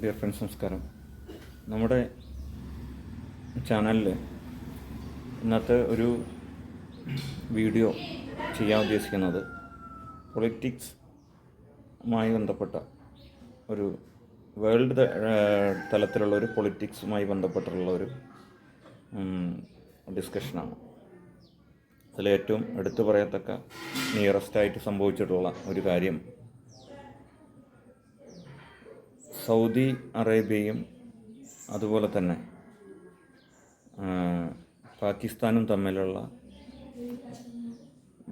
Dear friends, നമസ്കാരം. നമ്മുടെ ചാനലിൽ ഇന്നത്തെ ഒരു വീഡിയോ ചെയ്യാൻ ഉദ്ദേശിക്കുന്നത് പൊളിറ്റിക്സുമായി ബന്ധപ്പെട്ട ഒരു വേൾഡ് തലത്തിലുള്ള ഒരു പൊളിറ്റിക്സുമായി ബന്ധപ്പെട്ടുള്ള ഒരു ഡിസ്കഷനാണ്. അതിലേറ്റവും എടുത്തു പറയത്തക്ക നിയറസ്റ്റായിട്ട് സംഭവിച്ചിട്ടുള്ള ഒരു കാര്യം സൗദി അറേബ്യയും അതുപോലെ തന്നെ പാകിസ്ഥാനും തമ്മിലുള്ള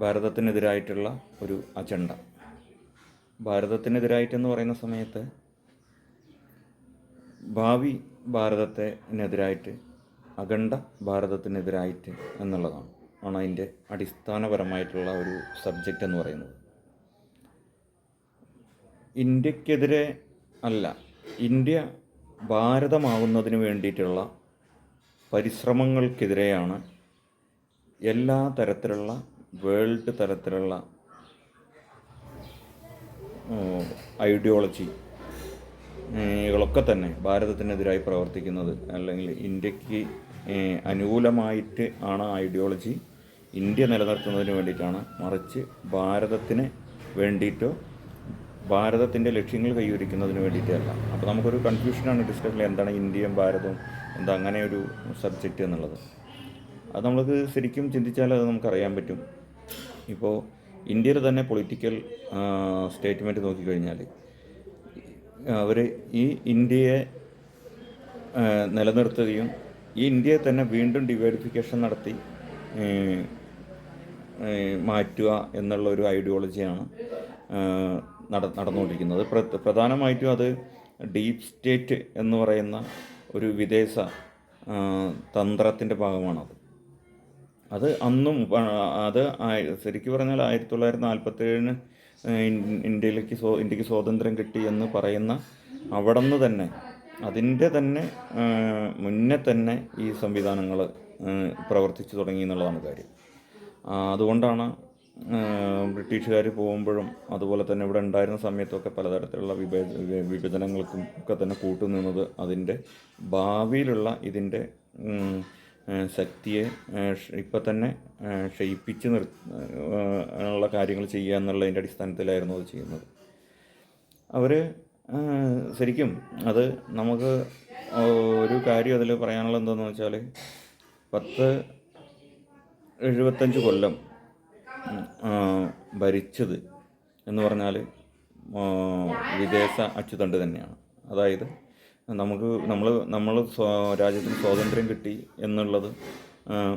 ഭാരതത്തിനെതിരായിട്ടുള്ള ഒരു അജണ്ട. ഭാരതത്തിനെതിരായിട്ടെന്ന് പറയുന്ന സമയത്ത് ഭാവി ഭാരതത്തിനെതിരായിട്ട്, അഖണ്ഡ ഭാരതത്തിനെതിരായിട്ട് എന്നുള്ളതാണ് അതിൻ്റെ അടിസ്ഥാനപരമായിട്ടുള്ള ഒരു സബ്ജക്റ്റ് എന്ന് പറയുന്നത്. ഇന്ത്യക്കെതിരെ അല്ല, ഇന്ത്യ ഭാരതമാവുന്നതിന് വേണ്ടിയിട്ടുള്ള പരിശ്രമങ്ങൾക്കെതിരെയാണ് എല്ലാ തരത്തിലുള്ള വേൾഡ് തലത്തിലുള്ള ഐഡിയോളജികളൊക്കെ തന്നെ ഭാരതത്തിനെതിരായി പ്രവർത്തിക്കുന്നത്. അല്ലെങ്കിൽ ഇന്ത്യക്ക് അനുകൂലമായിട്ട് ആണ് ഐഡിയോളജി ഇന്ത്യ നിലനിർത്തുന്നതിന് വേണ്ടിയിട്ടാണ്, മറിച്ച് ഭാരതത്തിന് വേണ്ടിയിട്ടോ ഭാരതത്തിൻ്റെ ലക്ഷ്യങ്ങൾ കൈവരിക്കുന്നതിന് വേണ്ടിയിട്ടല്ല. അപ്പോൾ നമുക്കൊരു കൺഫ്യൂഷനാണ് ഡിസ്കഷനിൽ എന്താണ് ഇന്ത്യയും ഭാരതവും, എന്താ അങ്ങനെ ഒരു സബ്ജക്റ്റ് എന്നുള്ളത്. അത് നമ്മൾക്ക് ശരിക്കും ചിന്തിച്ചാൽ അത് നമുക്കറിയാൻ പറ്റും. ഇപ്പോൾ ഇന്ത്യയിൽ തന്നെ പൊളിറ്റിക്കൽ സ്റ്റേറ്റ്മെൻറ്റ് നോക്കിക്കഴിഞ്ഞാൽ അവർ ഈ ഇന്ത്യയെ നിലനിർത്തുകയും ഈ ഇന്ത്യയെ തന്നെ വീണ്ടും ഡിവൈഡിഫിക്കേഷൻ നടത്തി മാറ്റുക എന്നുള്ള ഒരു ഐഡിയോളജിയാണ് നടന്നുകൊണ്ടിരിക്കുന്നത്. പ്രധാനമായിട്ടും അത് ഡീപ്പ് സ്റ്റേറ്റ് എന്ന് പറയുന്ന ഒരു വിദേശ തന്ത്രത്തിൻ്റെ ഭാഗമാണത്. അത് അന്നും അത് ശരിക്കും പറഞ്ഞാൽ 1947 ഇന്ത്യക്ക് സ്വാതന്ത്ര്യം കിട്ടി എന്ന് പറയുന്ന അവിടെ നിന്ന് തന്നെ, അതിൻ്റെ തന്നെ മുന്നേ തന്നെ ഈ സംവിധാനങ്ങൾ പ്രവർത്തിച്ചു തുടങ്ങി എന്നുള്ളതാണ് കാര്യം. അതുകൊണ്ടാണ് ബ്രിട്ടീഷുകാർ പോകുമ്പോഴും അതുപോലെ തന്നെ ഇവിടെ ഉണ്ടായിരുന്ന സമയത്തൊക്കെ പലതരത്തിലുള്ള വിഭജനങ്ങൾക്കും ഒക്കെ തന്നെ കൂട്ടുനിന്നത് അതിൻ്റെ ഭാവിയിലുള്ള ഇതിൻ്റെ ശക്തിയെ ഇപ്പം തന്നെ ക്ഷയിപ്പിച്ച് ഉള്ള കാര്യങ്ങൾ ചെയ്യുക എന്നുള്ളതിൻ്റെ അടിസ്ഥാനത്തിലായിരുന്നു അത് ചെയ്യുന്നത്. അവർ ശരിക്കും അത് നമുക്ക് ഒരു കാര്യം അതിൽ പറയാനുള്ളത് എന്താണെന്ന് വെച്ചാൽ 75 കൊല്ലം ഭരിച്ചത് എന്ന് പറഞ്ഞാൽ വിദേശ അച്ചുതണ്ട് തന്നെയാണ്. അതായത് നമ്മൾ രാജ്യത്തിന് സ്വാതന്ത്ര്യം കിട്ടി എന്നുള്ളത്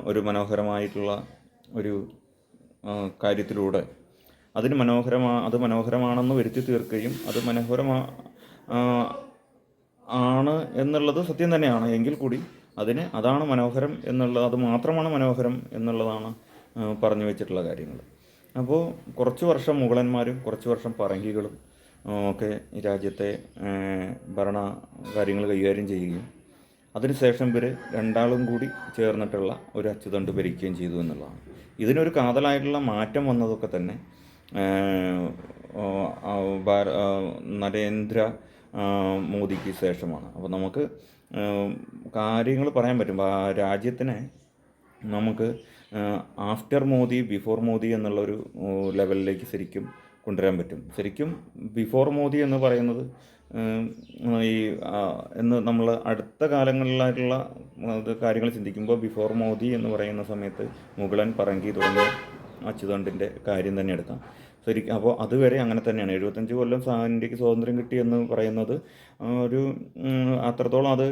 ഒരു മനോഹരമായിട്ടുള്ള ഒരു കാര്യത്തിലൂടെ അത് മനോഹരമാണെന്ന് വരുത്തി തീർക്കുകയും അത് ആണ് എന്നുള്ളത് സത്യം തന്നെയാണ്. എങ്കിൽ കൂടി അതാണ് മനോഹരം എന്നുള്ളത്, അത് മാത്രമാണ് മനോഹരം എന്നുള്ളതാണ് പറഞ്ഞു വെച്ചിട്ടുള്ള കാര്യങ്ങൾ. അപ്പോൾ കുറച്ച് വർഷം മുഗളന്മാരും കുറച്ച് വർഷം പറങ്കികളും ഒക്കെ ഈ രാജ്യത്തെ ഭരണ കാര്യങ്ങൾ കൈകാര്യം ചെയ്യുകയും അതിനുശേഷം ഇവർ രണ്ടാളും കൂടി ചേർന്നിട്ടുള്ള ഒരു അച്ചുതണ്ട് ഭരിക്കുകയും ചെയ്തു എന്നുള്ളതാണ്. ഇതിനൊരു കാതലായിട്ടുള്ള മാറ്റം വന്നതൊക്കെ തന്നെ നരേന്ദ്ര മോദിക്ക് ശേഷമാണ്. അപ്പോൾ നമുക്ക് കാര്യങ്ങൾ പറയാൻ പറ്റും. രാജ്യത്തിനെ നമുക്ക് ആഫ്റ്റർ മോദി ബിഫോർ മോദി എന്നുള്ളൊരു ലെവലിലേക്ക് ശരിക്കും കൊണ്ടുവരാൻ പറ്റും. ശരിക്കും ബിഫോർ മോദി എന്ന് പറയുന്നത് എന്ന് നമ്മൾ അടുത്ത കാലങ്ങളിലായിട്ടുള്ള കാര്യങ്ങൾ ചിന്തിക്കുമ്പോൾ ബിഫോർ മോദി എന്ന് പറയുന്ന സമയത്ത് മുഗളൻ, പറങ്കി തുടങ്ങിയ അച്ചുതണ്ടിൻ്റെ കാര്യം തന്നെ എടുക്കാം ശരിക്കും. അപ്പോൾ അതുവരെ അങ്ങനെ തന്നെയാണ്. 75 കൊല്ലം ഇന്ത്യക്ക് സ്വാതന്ത്ര്യം കിട്ടിയെന്ന് പറയുന്നത് ഒരു അത്രത്തോളം അത്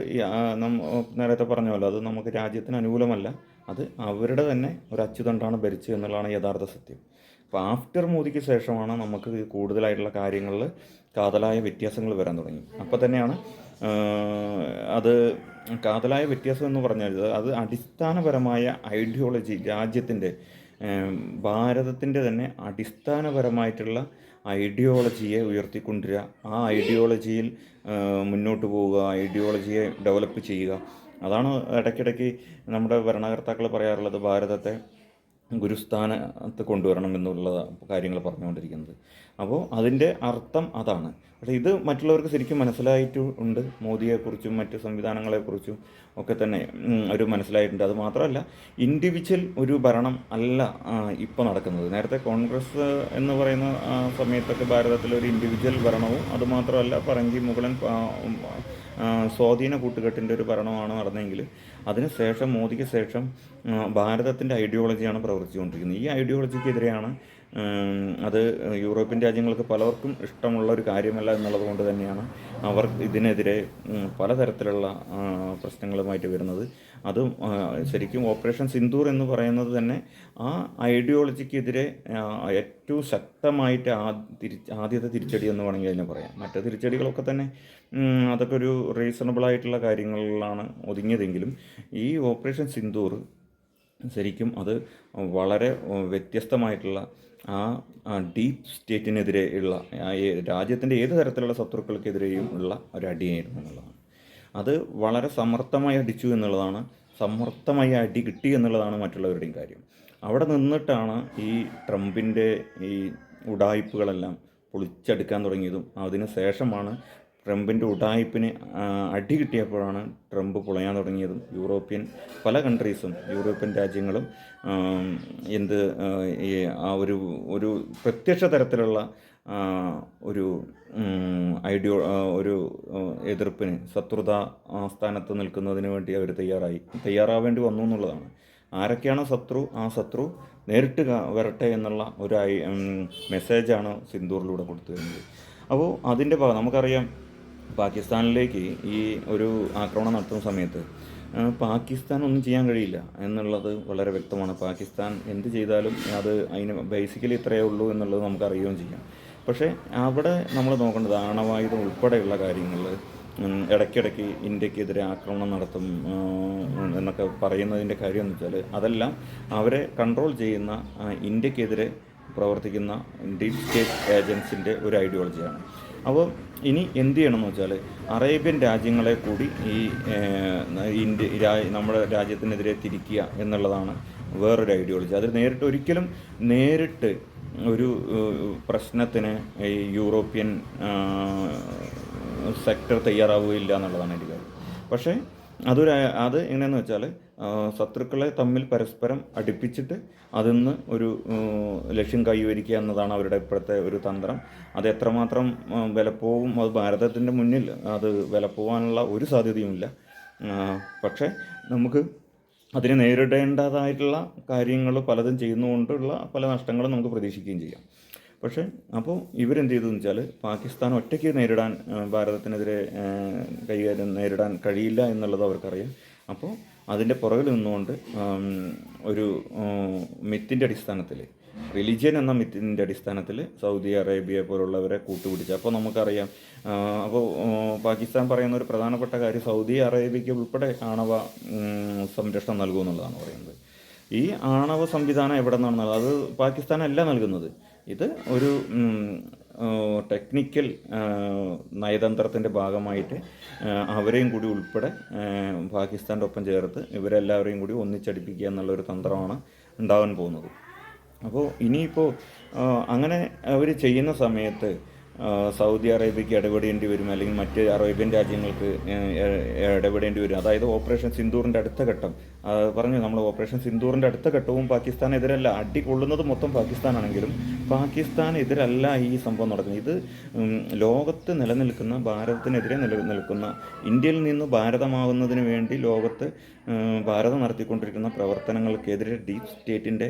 നേരത്തെ പറഞ്ഞ പോലെ അത് നമുക്ക് രാജ്യത്തിന് അനുകൂലമല്ല. അത് അവരുടെ തന്നെ ഒരു അച്ചുതണ്ടാണ് ഭരിച്ചത് എന്നുള്ളതാണ് യഥാർത്ഥ സത്യം. അപ്പോൾ ആഫ്റ്റർ മോദിക്ക് ശേഷമാണ് നമുക്ക് കൂടുതലായിട്ടുള്ള കാര്യങ്ങളിൽ കാതലായ വ്യത്യാസങ്ങൾ വരാൻ തുടങ്ങി. അപ്പോൾ തന്നെയാണ് അത് കാതലായ വ്യത്യാസം എന്ന് പറഞ്ഞാൽ അത് അടിസ്ഥാനപരമായ ഐഡിയോളജി, രാജ്യത്തിൻ്റെ ഭാരതത്തിൻ്റെ തന്നെ അടിസ്ഥാനപരമായിട്ടുള്ള ഐഡിയോളജിയെ ഉയർത്തിക്കൊണ്ടുവരിക, ആ ഐഡിയോളജിയിൽ മുന്നോട്ട് പോവുക, ഐഡിയോളജിയെ ഡെവലപ്പ് ചെയ്യുക. അതാണ് ഇടയ്ക്കിടയ്ക്ക് നമ്മുടെ ഭരണകർത്താക്കൾ പറയാറുള്ളത്, ഭാരതത്തെ ഗുരുസ്ഥാനത്ത് കൊണ്ടുവരണം എന്നുള്ള കാര്യങ്ങൾ പറഞ്ഞുകൊണ്ടിരിക്കുന്നത്. അപ്പോൾ അതിൻ്റെ അർത്ഥം അതാണ്. പക്ഷേ ഇത് മറ്റുള്ളവർക്ക് ശരിക്കും മനസ്സിലായിട്ട് ഉണ്ട്. മോദിയെക്കുറിച്ചും മറ്റ് സംവിധാനങ്ങളെക്കുറിച്ചും ഒക്കെ തന്നെ ഒരു മനസ്സിലായിട്ടുണ്ട്. അത് മാത്രമല്ല, ഇൻഡിവിജ്വൽ ഒരു ഭരണം അല്ല ഇപ്പോൾ നടക്കുന്നത്. നേരത്തെ കോൺഗ്രസ് എന്ന് പറയുന്ന സമയത്തൊക്കെ ഭാരതത്തിലൊരു ഇൻഡിവിജ്വൽ ഭരണവും അതുമാത്രമല്ല പറങ്കി മുഗളൻ സ്വാധീന കൂട്ടുകെട്ടിൻ്റെ ഒരു ഭരണമാണ് നടന്നതെങ്കിൽ അതിന് ശേഷം മോദിക്ക് ശേഷം ഭാരതത്തിൻ്റെ ഐഡിയോളജിയാണ് പ്രവർത്തിച്ചുകൊണ്ടിരിക്കുന്നത്. ഈ ഐഡിയോളജിക്കെതിരെയാണ് അത് യൂറോപ്യൻ രാജ്യങ്ങൾക്ക് പലർക്കും ഇഷ്ടമുള്ള ഒരു കാര്യമല്ല എന്നുള്ളത് കൊണ്ട് തന്നെയാണ് അവർ ഇതിനെതിരെ പലതരത്തിലുള്ള പ്രശ്നങ്ങളുമായിട്ട് വരുന്നത്. അതും ശരിക്കും ഓപ്പറേഷൻ സിന്ദൂർ എന്ന് പറയുന്നത് തന്നെ ആ ഐഡിയോളജിക്കെതിരെ ഏറ്റവും ശക്തമായിട്ട് ആദ്യത്തെ തിരിച്ചടി എന്ന് വേണമെങ്കിൽ അതിനെ പറയാം. മറ്റ് തിരിച്ചടികളൊക്കെ തന്നെ അതൊക്കെ ഒരു റീസണബിളായിട്ടുള്ള കാര്യങ്ങളിലാണ് ഒതുങ്ങിയതെങ്കിലും ഈ ഓപ്പറേഷൻ സിന്ദൂർ ശരിക്കും അത് വളരെ വ്യത്യസ്തമായിട്ടുള്ള ഡീപ്പ് സ്റ്റേറ്റിനെതിരെ ഉള്ള രാജ്യത്തിൻ്റെ ഏത് തരത്തിലുള്ള ശത്രുക്കൾക്കെതിരെയും ഉള്ള ഒരു അടിയായിരുന്നു എന്നുള്ളതാണ്. അത് വളരെ സമർത്ഥമായി അടിച്ചു എന്നുള്ളതാണ്, സമർത്ഥമായി അടി കിട്ടി എന്നുള്ളതാണ് മറ്റുള്ളവരുടെയും കാര്യം. അവിടെ നിന്നിട്ടാണ് ഈ ട്രംപിൻ്റെ ഈ ഉഡായിപ്പുകളെല്ലാം പൊളിച്ചെടുക്കാൻ തുടങ്ങിയതും അതിന് ശേഷമാണ് ട്രംപിൻ്റെ ഉഡായിപ്പിന് അടി കിട്ടിയപ്പോഴാണ് ട്രംപ് പൊളയാൻ തുടങ്ങിയതും. പല കൺട്രീസും യൂറോപ്യൻ രാജ്യങ്ങളും ഒരു പ്രത്യക്ഷ തരത്തിലുള്ള ഒരു എതിർപ്പിന് ശത്രുതാ സ്ഥാനത്ത് നിൽക്കുന്നതിന് വേണ്ടി അവർ തയ്യാറാവേണ്ടി വന്നു എന്നുള്ളതാണ്. ആരൊക്കെയാണോ ശത്രു, ആ ശത്രു നേരിട്ട് വരട്ടെ എന്നുള്ള ഒരു മെസ്സേജാണ് സിന്ദൂറിലൂടെ കൊടുത്തു വരുന്നത്. അപ്പോൾ അതിൻ്റെ ഭാഗം നമുക്കറിയാം, പാകിസ്ഥാനിലേക്ക് ഈ ഒരു ആക്രമണം നടത്തുന്ന സമയത്ത് പാകിസ്ഥാൻ ഒന്നും ചെയ്യാൻ കഴിയില്ല എന്നുള്ളത് വളരെ വ്യക്തമാണ്. പാകിസ്ഥാൻ എന്ത് ചെയ്താലും അതിന് ബേസിക്കലി ഇത്രയേ ഉള്ളൂ എന്നുള്ളത് നമുക്കറിയുകയും ചെയ്യാം. പക്ഷേ അവിടെ നമ്മൾ നോക്കേണ്ടത് ആണവായുധം ഉൾപ്പെടെയുള്ള കാര്യങ്ങൾ ഇടയ്ക്കിടയ്ക്ക് ഇന്ത്യക്കെതിരെ ആക്രമണം നടത്തും എന്നൊക്കെ പറയുന്നതിൻ്റെ കാര്യം എന്ന് വെച്ചാൽ അതെല്ലാം അവരെ കൺട്രോൾ ചെയ്യുന്ന ഇന്ത്യക്കെതിരെ പ്രവർത്തിക്കുന്ന ഡീപ് സ്റ്റേറ്റ് ഏജൻസിൻ്റെ ഒരു ഐഡിയോളജിയാണ്. അപ്പോൾ ഇനി എന്ത് ചെയ്യണമെന്ന് വെച്ചാൽ അറേബ്യൻ രാജ്യങ്ങളെ കൂടി ഈ നമ്മുടെ രാജ്യത്തിനെതിരെ തിരിക്കുക എന്നുള്ളതാണ് വേറൊരു ഐഡിയോളജി. അത് നേരിട്ട് ഒരു പ്രശ്നത്തിന് ഈ യൂറോപ്യൻ സെക്ടർ തയ്യാറാവുകയില്ല എന്നുള്ളതാണ് എൻ്റെ കാര്യം. പക്ഷേ അത് എങ്ങനെയാണെന്ന് വെച്ചാൽ ശത്രുക്കളെ തമ്മിൽ പരസ്പരം അടുപ്പിച്ചിട്ട് അതിന്ന് ഒരു ലക്ഷ്യം കൈവരിക്കുക എന്നതാണ് അവരുടെ ഇപ്പോഴത്തെ ഒരു തന്ത്രം. അത് എത്രമാത്രം വിലപ്പോവും, അത് ഭാരതത്തിൻ്റെ മുന്നിൽ അത് വിലപ്പോവാനുള്ള ഒരു സാധ്യതയുമില്ല. പക്ഷേ നമുക്ക് അതിനെ നേരിടേണ്ടതായിട്ടുള്ള കാര്യങ്ങൾ പലതും ചെയ്യുന്നതുകൊണ്ടുള്ള പല നഷ്ടങ്ങളും നമുക്ക് പ്രതീക്ഷിക്കുകയും ചെയ്യാം. പക്ഷേ അപ്പോൾ ഇവരെന്ത് ചെയ്തതെന്ന് വെച്ചാൽ പാകിസ്ഥാൻ ഒറ്റയ്ക്ക് ഭാരതത്തിനെതിരെ നേരിടാൻ കഴിയില്ല എന്നുള്ളത് അവർക്കറിയാം. അപ്പോൾ അതിൻ്റെ പുറകിൽ നിന്നുകൊണ്ട് ഒരു മിത്തിൻ്റെ അടിസ്ഥാനത്തിൽ, റിലിജിയൻ എന്ന മിത്തിൻ്റെ അടിസ്ഥാനത്തിൽ സൗദി അറേബ്യ പോലുള്ളവരെ കൂട്ടുപിടിച്ചു. അപ്പോൾ നമുക്കറിയാം, പാകിസ്ഥാൻ പറയുന്ന ഒരു പ്രധാനപ്പെട്ട കാര്യം സൗദി അറേബ്യയ്ക്ക് ഉൾപ്പെടെ ആണവ സംരക്ഷണം നൽകുമെന്നുള്ളതാണ് പറയുന്നത്. ഈ ആണവ സംവിധാനം എവിടെ നിന്നാണ് അത് പാകിസ്ഥാനല്ല നൽകുന്നത്. ഇത് ഒരു ടെക്നിക്കൽ നയതന്ത്രത്തിൻ്റെ ഭാഗമായിട്ട് അവരെയും കൂടി ഉൾപ്പെടെ പാകിസ്ഥാൻ്റെ ഒപ്പം ചേർത്ത് ഇവരെല്ലാവരെയും കൂടി ഒന്നിച്ചടിപ്പിക്കുക എന്നുള്ളൊരു തന്ത്രമാണ് ഉണ്ടാകാൻ പോകുന്നത്. അപ്പോൾ ഇനിയിപ്പോൾ അങ്ങനെ അവർ ചെയ്യുന്ന സമയത്ത് സൗദി അറേബ്യയ്ക്ക് ഇടപെടേണ്ടി വരും, അല്ലെങ്കിൽ മറ്റ് അറേബ്യൻ രാജ്യങ്ങൾക്ക് ഇടപെടേണ്ടി വരും. അതായത് ഓപ്പറേഷൻ സിന്ദൂറിൻ്റെ അടുത്ത ഘട്ടം നമ്മൾ ഓപ്പറേഷൻ സിന്ദൂറിൻ്റെ അടുത്ത ഘട്ടവും പാകിസ്ഥാനെതിരല്ല. അടി കൊള്ളുന്നത് മൊത്തം പാകിസ്ഥാനാണെങ്കിലും പാകിസ്ഥാനെതിരല്ല ഈ സംഭവം നടക്കുന്നത്. ഇത് ലോകത്ത് നിലനിൽക്കുന്ന, ഭാരതത്തിനെതിരെ നിലനിൽക്കുന്ന, ഇന്ത്യയിൽ നിന്ന് ഭാരതമാവുന്നതിന് വേണ്ടി ലോകത്ത് ഭാരതം നടത്തിക്കൊണ്ടിരിക്കുന്ന പ്രവർത്തനങ്ങൾക്കെതിരെ ഡീപ് സ്റ്റേറ്റിൻ്റെ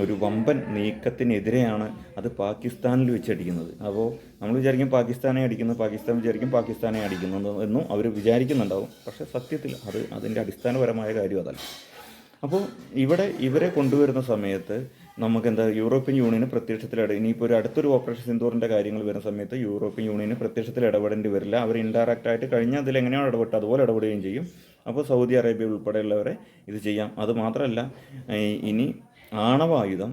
ഒരു വമ്പൻ നീക്കത്തിനെതിരെയാണ് അത് പാകിസ്ഥാനിൽ വെച്ചടിക്കുന്നത്. അപ്പോൾ നമ്മൾ വിചാരിക്കും പാകിസ്ഥാൻ വിചാരിക്കും പാകിസ്ഥാനെ അടിക്കുന്നത് എന്നും അവർ വിചാരിക്കുന്നുണ്ടാവും. പക്ഷേ സത്യത്തിൽ അതിൻ്റെ അടിസ്ഥാനപരമായ കാര്യം അതല്ല. അപ്പോൾ ഇവരെ കൊണ്ടുവരുന്ന സമയത്ത് നമുക്കെന്താ, യൂറോപ്യൻ യൂണിയന് പ്രത്യക്ഷത്തിൽ ഇനിയിപ്പോൾ ഒരു അടുത്തൊരു ഓപ്പറേഷൻ സിന്ദൂറിൻ്റെ കാര്യങ്ങൾ വരുന്ന സമയത്ത് യൂറോപ്യൻ യൂണിയന് പ്രത്യക്ഷത്തിൽ ഇടപെടേണ്ടി വരില്ല. അവർ ഇൻഡയറക്റ്റായിട്ട് കഴിഞ്ഞ അതിൽ എങ്ങനെയാണ് ഇടപെട്ട് അതുപോലെ ഇടപെടുകയും ചെയ്യും. അപ്പോൾ സൗദി അറേബ്യ ഉൾപ്പെടെയുള്ളവരെ ഇത് ചെയ്യാം. അതുമാത്രമല്ല, ഇനി ആണവായുധം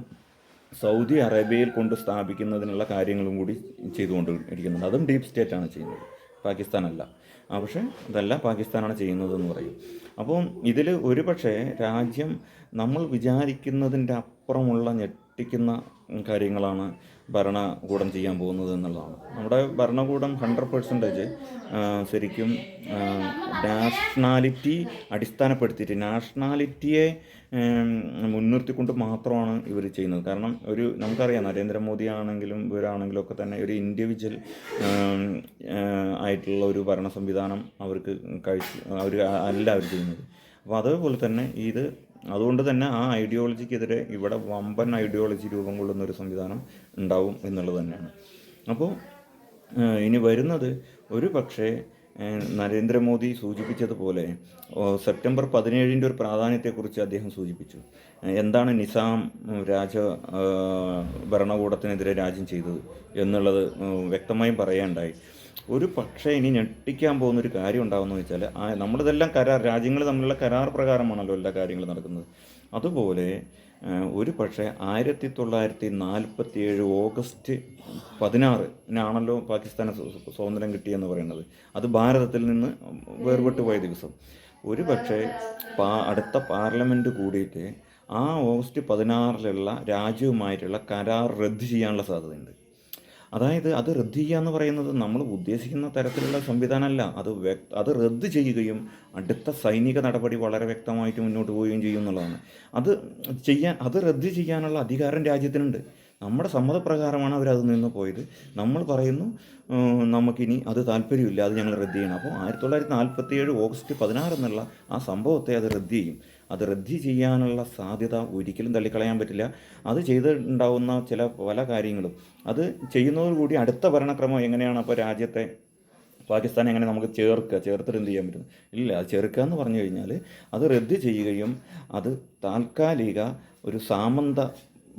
സൗദി അറേബ്യയിൽ കൊണ്ട് സ്ഥാപിക്കുന്നതിനുള്ള കാര്യങ്ങളും കൂടി ചെയ്തുകൊണ്ട് ഇരിക്കുന്നുണ്ട്. അതും ഡീപ് സ്റ്റേറ്റാണ് ചെയ്യുന്നത്, പാകിസ്ഥാനല്ല. പക്ഷേ അതല്ല, പാകിസ്ഥാനാണ് ചെയ്യുന്നതെന്ന് പറയും. അപ്പോൾ ഇതിൽ ഒരുപക്ഷെ രാജ്യം നമ്മൾ വിചാരിക്കുന്നതിൻ്റെ അപ്പുറമുള്ള ഞെട്ടിക്കുന്ന കാര്യങ്ങളാണ് ഭരണകൂടം ചെയ്യാൻ പോകുന്നത് എന്നുള്ളതാണ്. നമ്മുടെ ഭരണകൂടം 100% ശരിക്കും നാഷണാലിറ്റി അടിസ്ഥാനപ്പെടുത്തിയിട്ട് നാഷണാലിറ്റിയെ മുൻനിർത്തിക്കൊണ്ട് മാത്രമാണ് ഇവർ ചെയ്യുന്നത്. കാരണം നമുക്കറിയാം നരേന്ദ്രമോദി ആണെങ്കിലും ഇവരാണെങ്കിലും ഒക്കെ തന്നെ ഒരു ഇൻഡിവിജ്വൽ ആയിട്ടുള്ള ഒരു ഭരണ സംവിധാനം അവർക്ക് അല്ല അവർ ചെയ്യുന്നത്. അപ്പോൾ അതേപോലെ തന്നെ അതുകൊണ്ട് തന്നെ ആ ഐഡിയോളജിക്കെതിരെ ഇവിടെ വമ്പൻ ഐഡിയോളജി രൂപം കൊള്ളുന്നൊരു സംവിധാനം ഉണ്ടാവും എന്നുള്ളത് തന്നെയാണ്. അപ്പോൾ ഇനി വരുന്നത് ഒരു പക്ഷേ നരേന്ദ്രമോദി സൂചിപ്പിച്ചതുപോലെ സെപ്റ്റംബർ 17 ഒരു പ്രാധാന്യത്തെക്കുറിച്ച് അദ്ദേഹം സൂചിപ്പിച്ചു. എന്താണ് നിസാം ഭരണകൂടത്തിനെതിരെ രാജ്യം ചെയ്തത് എന്നുള്ളത് വ്യക്തമായും പറയാനുണ്ടായി. ഒരു പക്ഷേ ഇനി ഞെട്ടിക്കാൻ പോകുന്നൊരു കാര്യം ഉണ്ടാകുമെന്ന് വെച്ചാൽ നമ്മളിതെല്ലാം രാജ്യങ്ങൾ തമ്മിലുള്ള കരാർ പ്രകാരമാണല്ലോ എല്ലാ കാര്യങ്ങളും നടക്കുന്നത്. അതുപോലെ ഒരു പക്ഷേ 1947 ഓഗസ്റ്റ് 16 പാകിസ്ഥാന് സ്വാതന്ത്ര്യം കിട്ടിയെന്ന് പറയുന്നത്. അത് ഭാരതത്തിൽ നിന്ന് വേർപെട്ടു പോയ ദിവസം. ഒരു പക്ഷേ അടുത്ത പാർലമെൻറ്റ് കൂടിയിട്ട് ആ ഓഗസ്റ്റ് 16 രാജ്യവുമായിട്ടുള്ള കരാർ റദ്ദ് ചെയ്യാനുള്ള സാധ്യതയുണ്ട്. അതായത് അത് റദ്ദ് ചെയ്യുക എന്ന് പറയുന്നത് നമ്മൾ ഉദ്ദേശിക്കുന്ന തരത്തിലുള്ള സംവിധാനമല്ല. അത് റദ്ദ് ചെയ്യുകയും അടുത്ത സൈനിക നടപടി വളരെ വ്യക്തമായിട്ട് മുന്നോട്ട് പോവുകയും ചെയ്യും എന്നുള്ളതാണ്. അത് റദ്ദ് ചെയ്യാനുള്ള അധികാരം രാജ്യത്തിനുണ്ട്. നമ്മുടെ സമ്മതപ്രകാരമാണ് അവരത് നിന്ന് പോയത്. നമ്മൾ പറയുന്നു നമുക്കിനി അത് താല്പര്യമില്ല, അത് ഞങ്ങൾ റദ്ദ് ചെയ്യണം. അപ്പോൾ 1947 ഓഗസ്റ്റ് 16 ആ സംഭവത്തെ അത് റദ്ദ് ചെയ്യും. അത് റദ്ദ് ചെയ്യാനുള്ള സാധ്യത ഒരിക്കലും തള്ളിക്കളയാൻ പറ്റില്ല. അത് ചെയ്തിട്ടുണ്ടാവുന്ന പല കാര്യങ്ങളും അത് ചെയ്യുന്നതോടുകൂടി അടുത്ത ഭരണക്രമം എങ്ങനെയാണ് അപ്പോൾ പാകിസ്ഥാനെ എങ്ങനെ നമുക്ക് ചേർത്തിട്ട് എന്ത് ചെയ്യാൻ പറ്റും? ഇല്ല, അത് ചേർക്കുക എന്ന് പറഞ്ഞു കഴിഞ്ഞാൽ അത് റദ്ദ് ചെയ്യുകയും അത് താൽക്കാലിക ഒരു സാമന്ത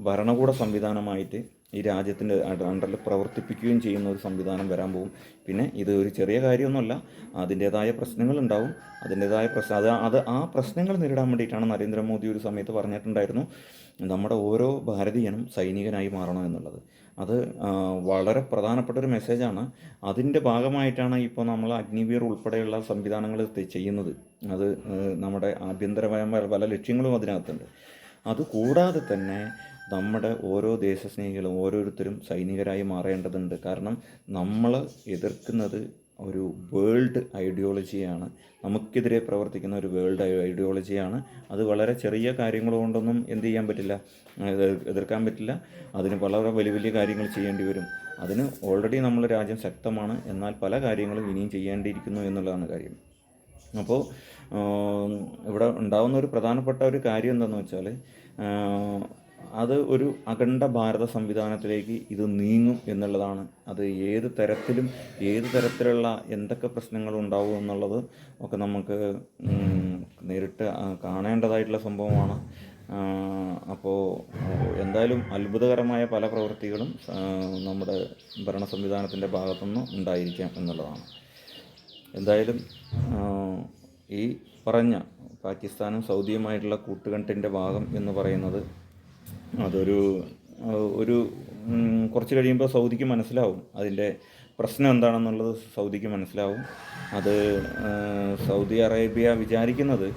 ഭരണകൂട സംവിധാനമായിട്ട് ഈ രാജ്യത്തിൻ്റെ അണ്ടറിൽ പ്രവർത്തിപ്പിക്കുകയും ചെയ്യുന്ന ഒരു സംവിധാനം വരാൻ പോകും. പിന്നെ ഇത് ഒരു ചെറിയ കാര്യമൊന്നുമല്ല, അതിൻ്റേതായ പ്രശ്നങ്ങളുണ്ടാവും. ആ പ്രശ്നങ്ങൾ നേരിടാൻ വേണ്ടിയിട്ടാണ് നരേന്ദ്രമോദി ഒരു സമയത്ത് പറഞ്ഞിട്ടുണ്ടായിരുന്നു നമ്മുടെ ഓരോ ഭാരതീയനും സൈനികനായി മാറണം എന്നുള്ളത്. അത് വളരെ പ്രധാനപ്പെട്ട ഒരു മെസ്സേജാണ്. അതിൻ്റെ ഭാഗമായിട്ടാണ് ഇപ്പോൾ നമ്മൾ അഗ്നിവീർ ഉൾപ്പെടെയുള്ള സംവിധാനങ്ങൾ ചെയ്യുന്നത്. അത് നമ്മുടെ ആഭ്യന്തരമായ പല ലക്ഷ്യങ്ങളും അതിനകത്തുണ്ട്. അതുകൂടാതെ തന്നെ നമ്മുടെ ഓരോ ദേശസ്നേഹികളും ഓരോരുത്തരും സൈനികരായി മാറേണ്ടതുണ്ട്. കാരണം നമ്മൾ എതിർക്കുന്നത് ഒരു വേൾഡ് ഐഡിയോളജിയാണ്, നമുക്കെതിരെ പ്രവർത്തിക്കുന്ന ഒരു വേൾഡ് ഐഡിയോളജിയാണ്. അത് വളരെ ചെറിയ കാര്യങ്ങൾ കൊണ്ടൊന്നും എന്ത് ചെയ്യാൻ പറ്റില്ല, എതിർക്കാൻ പറ്റില്ല. അതിന് വളരെ വലിയ വലിയ കാര്യങ്ങൾ ചെയ്യേണ്ടി വരും. അതിന് ഓൾറെഡി നമ്മൾ രാജ്യം ശക്തമാണ്, എന്നാൽ പല കാര്യങ്ങളും ഇനിയും ചെയ്യേണ്ടിയിരിക്കുന്നു എന്നുള്ളതാണ് കാര്യം. അപ്പോൾ ഇവിടെ ഉണ്ടാകുന്ന ഒരു പ്രധാനപ്പെട്ട ഒരു കാര്യം എന്താണെന്ന് വെച്ചാൽ അത് ഒരു അഖണ്ഡ ഭാരത സംവിധാനത്തിലേക്ക് ഇത് നീങ്ങും എന്നുള്ളതാണ്. അത് ഏത് തരത്തിലുള്ള എന്തൊക്കെ പ്രശ്നങ്ങളുണ്ടാവും എന്നുള്ളത് ഒക്കെ നമുക്ക് നേരിട്ട് കാണേണ്ടതായിട്ടുള്ള സംഭവമാണ്. അപ്പോൾ എന്തായാലും അത്ഭുതകരമായ പല പ്രവൃത്തികളും നമ്മുടെ ഭരണ സംവിധാനത്തിൻ്റെ ഭാഗത്തുനിന്ന് ഉണ്ടായിരിക്കാം എന്നുള്ളതാണ്. എന്തായാലും ഈ പറഞ്ഞ പാകിസ്ഥാനും സൗദിയുമായിട്ടുള്ള കൂട്ടുകെട്ടിൻ്റെ ഭാഗം എന്ന് പറയുന്നത് അതൊരു കുറച്ച് കഴിയുമ്പോൾ സൗദിക്ക് മനസ്സിലാവും അതിൻ്റെ പ്രശ്നം എന്താണെന്നുള്ളത്. സൗദിക്ക് മനസ്സിലാവും. അത് സൗദി അറേബ്യ വിചാരിക്കുന്നത്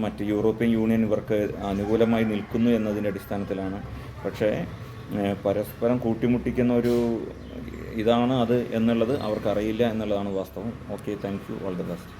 മറ്റ് യൂറോപ്യൻ യൂണിയൻ ഇവർക്ക് അനുകൂലമായി നിൽക്കുന്നു എന്നതിൻ്റെ അടിസ്ഥാനത്തിലാണ്. പക്ഷേ പരസ്പരം കൂട്ടിമുട്ടിക്കുന്ന ഇതാണ് അത് എന്നുള്ളത് അവർക്കറിയില്ല എന്നുള്ളതാണ് വാസ്തവം. Okay, thank you, all the best.